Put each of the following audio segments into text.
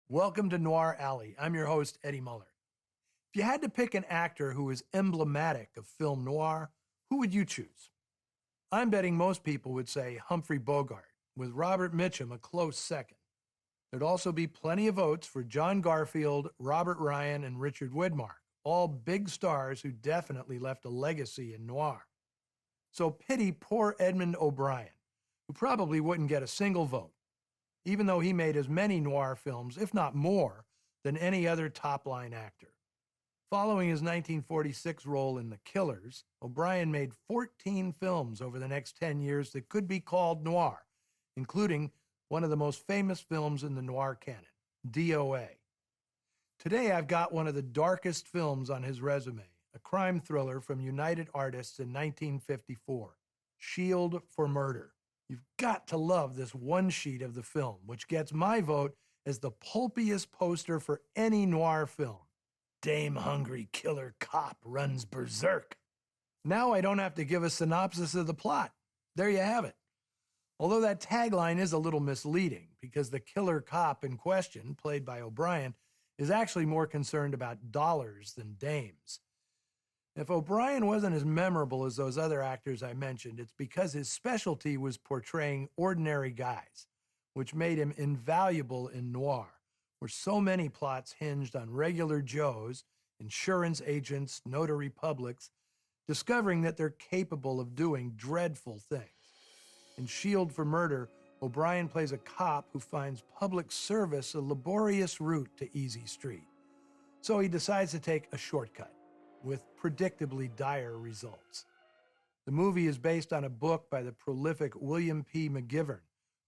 Welcome to Noir Alley. I'm your host, Eddie Muller. If you had to pick an actor who is emblematic of film noir, who would you choose? I'm betting most people would say Humphrey Bogart, with Robert Mitchum a close second. There'd also be plenty of votes for John Garfield, Robert Ryan, and Richard Widmark, all big stars who definitely left a legacy in noir. So pity poor Edmund O'Brien, who probably wouldn't get a single vote, even though he made as many noir films, if not more, than any other top-line actor. Following his 1946 role in The Killers, O'Brien made 14 films over the next 10 years that could be called noir, including one of the most famous films in the noir canon, DOA. Today, I've got one of the darkest films on his resume, a crime thriller from United Artists in 1954, Shield for Murder. You've got to love this one sheet of the film, which gets my vote as the pulpiest poster for any noir film. Dame hungry killer cop runs berserk. Now I don't have to give a synopsis of the plot. There you have it. Although that tagline is a little misleading because the killer cop in question, played by O'Brien, is actually more concerned about dollars than dames. If O'Brien wasn't as memorable as those other actors I mentioned, it's because his specialty was portraying ordinary guys, which made him invaluable in noir, where so many plots hinged on regular Joes, insurance agents, notary publics, discovering that they're capable of doing dreadful things. In Shield for Murder, O'Brien plays a cop who finds public service a laborious route to Easy Street. So he decides to take a shortcut, with predictably dire results. The movie is based on a book by the prolific William P. McGivern,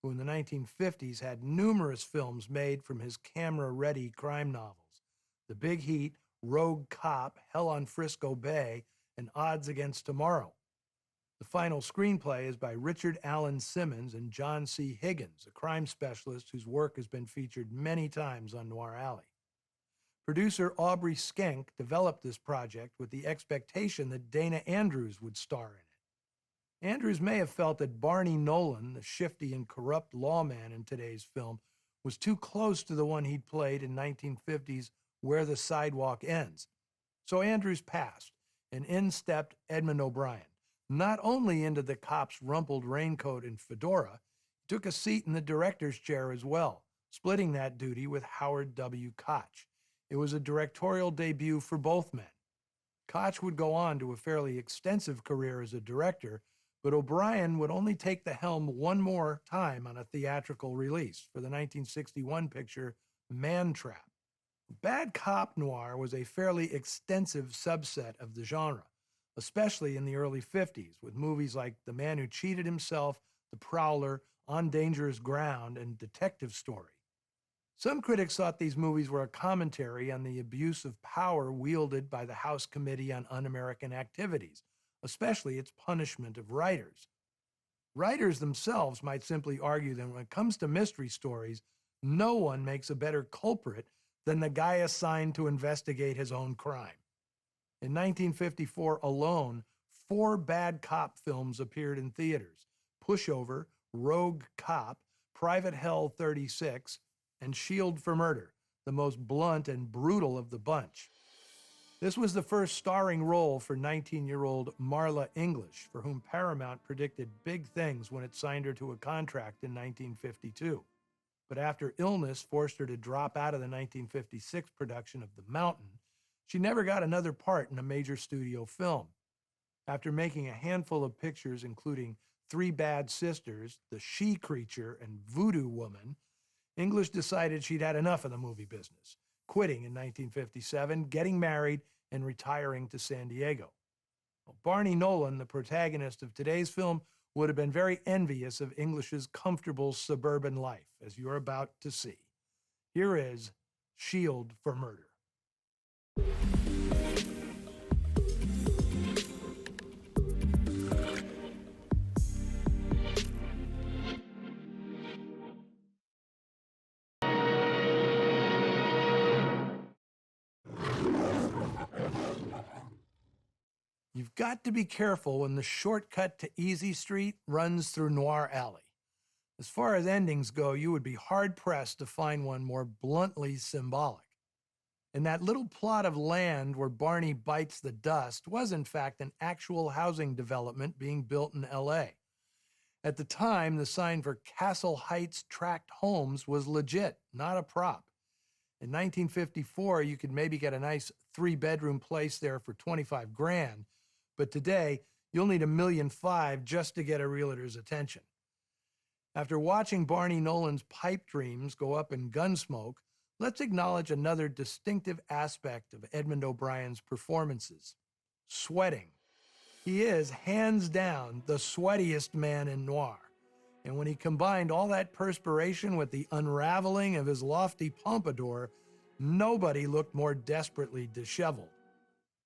who in the 1950s had numerous films made from his camera-ready crime novels: The Big Heat, Rogue Cop, Hell on Frisco Bay, and Odds Against Tomorrow. The final screenplay is by Richard Allen Simmons and John C. Higgins, a crime specialist whose work has been featured many times on Noir Alley. Producer Aubrey Skenk developed this project with the expectation that Dana Andrews would star in it. Andrews may have felt that Barney Nolan, the shifty and corrupt lawman in today's film, was too close to the one he'd played in 1950's Where the Sidewalk Ends. So Andrews passed, and in stepped Edmund O'Brien, not only into the cop's rumpled raincoat and fedora, he took a seat in the director's chair as well, splitting that duty with Howard W. Koch. It was a directorial debut for both men. Koch would go on to a fairly extensive career as a director, but O'Brien would only take the helm one more time on a theatrical release for the 1961 picture Man Trap. Bad cop noir was a fairly extensive subset of the genre, especially in the early 50s, with movies like The Man Who Cheated Himself, The Prowler, On Dangerous Ground, and Detective Story. Some critics thought these movies were a commentary on the abuse of power wielded by the House Committee on Un-American Activities, especially its punishment of writers. Writers themselves might simply argue that when it comes to mystery stories, no one makes a better culprit than the guy assigned to investigate his own crime. In 1954 alone, 4 bad cop films appeared in theaters: Pushover, Rogue Cop, Private Hell 36, and Shield for Murder, the most blunt and brutal of the bunch. This was the first starring role for 19-year-old Marla English, for whom Paramount predicted big things when it signed her to a contract in 1952. But after illness forced her to drop out of the 1956 production of The Mountain, she never got another part in a major studio film. After making a handful of pictures, including Three Bad Sisters, The She Creature, and Voodoo Woman, English decided she'd had enough of the movie business, quitting in 1957, getting married, and retiring to San Diego. Well, Barney Nolan, the protagonist of today's film, would have been very envious of English's comfortable suburban life, as you're about to see. Here is Shield for Murder. You've got to be careful when the shortcut to Easy Street runs through Noir Alley. As far as endings go, you would be hard-pressed to find one more bluntly symbolic. And that little plot of land where Barney bites the dust was, in fact, an actual housing development being built in L.A. At the time, the sign for Castle Heights Tract Homes was legit, not a prop. In 1954, you could maybe get a nice 3-bedroom place there for $25,000, but today, you'll need $1.5 million just to get a realtor's attention. After watching Barney Nolan's pipe dreams go up in Gunsmoke, let's acknowledge another distinctive aspect of Edmund O'Brien's performances: sweating. He is, hands down, the sweatiest man in noir. And when he combined all that perspiration with the unraveling of his lofty pompadour, nobody looked more desperately disheveled.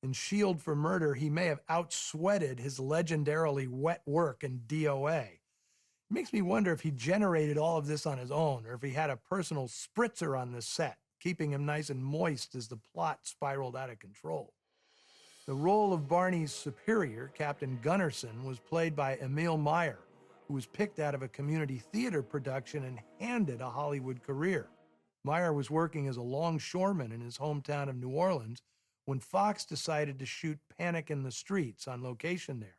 In Shield for Murder, he may have outsweated his legendarily wet work in DOA. It makes me wonder if he generated all of this on his own, or if he had a personal spritzer on the set, keeping him nice and moist as the plot spiraled out of control. The role of Barney's superior, Captain Gunnarsson, was played by Emil Meyer, who was picked out of a community theater production and handed a Hollywood career. Meyer was working as a longshoreman in his hometown of New Orleans when Fox decided to shoot Panic in the Streets on location there.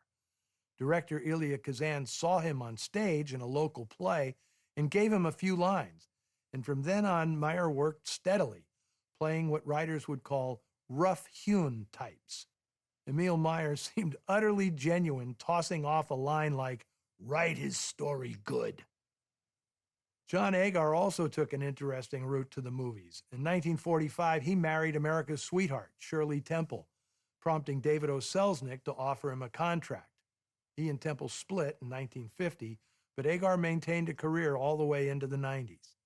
Director Elia Kazan saw him on stage in a local play and gave him a few lines. And from then on, Meyer worked steadily, playing what writers would call rough-hewn types. Emil Meyer seemed utterly genuine, tossing off a line like, "Write his story good." John Agar also took an interesting route to the movies. In 1945, he married America's sweetheart, Shirley Temple, prompting David O. Selznick to offer him a contract. He and Temple split in 1950, but Agar maintained a career all the way into the 90s.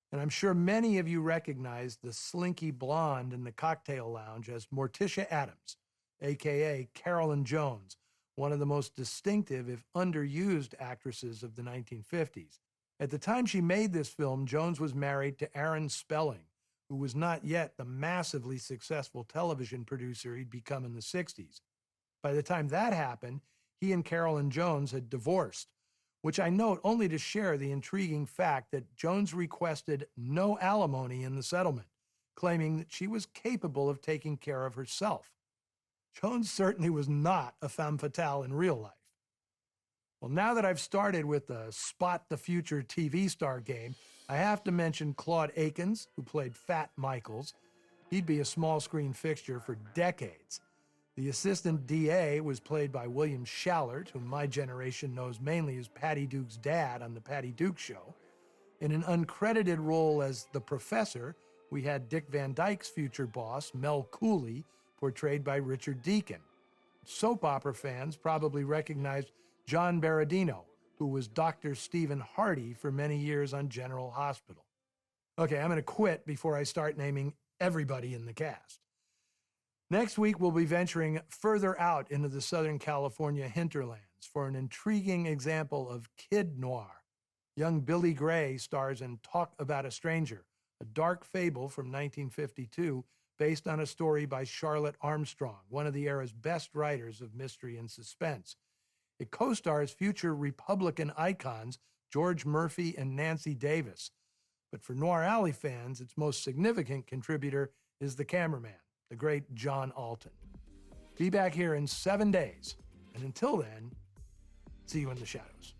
And I'm sure many of you recognize the slinky blonde in the cocktail lounge as Morticia Addams, a.k.a. Carolyn Jones, one of the most distinctive, if underused, actresses of the 1950s. At the time she made this film, Jones was married to Aaron Spelling, who was not yet the massively successful television producer he'd become in the 60s. By the time that happened, he and Carolyn Jones had divorced, which I note only to share the intriguing fact that Jones requested no alimony in the settlement, claiming that she was capable of taking care of herself. Jones certainly was not a femme fatale in real life. Well, now that I've started with the Spot the Future TV star game, I have to mention Claude Akins, who played Fat Michaels. He'd be a small screen fixture for decades. The assistant DA was played by William Shallert, whom my generation knows mainly as Patty Duke's dad on The Patty Duke Show. In an uncredited role as the professor, we had Dick Van Dyke's future boss, Mel Cooley, portrayed by Richard Deacon. Soap opera fans probably recognized John Berardino, who was Dr. Stephen Hardy for many years on General Hospital. Okay, I'm going to quit before I start naming everybody in the cast. Next week, we'll be venturing further out into the Southern California hinterlands for an intriguing example of kid noir. Young Billy Gray stars in Talk About a Stranger, a dark fable from 1952 based on a story by Charlotte Armstrong, one of the era's best writers of mystery and suspense. It co-stars future Republican icons George Murphy and Nancy Davis. But for Noir Alley fans, its most significant contributor is the cameraman, the great John Alton. Be back here in 7 days. And until then, see you in the shadows.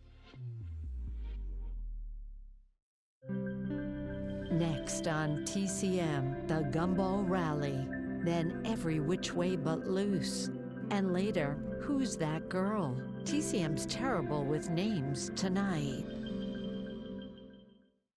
Next on TCM, the Gumball Rally, then Every Which Way But Loose, and later, Who's That Girl? TCM's terrible with names tonight.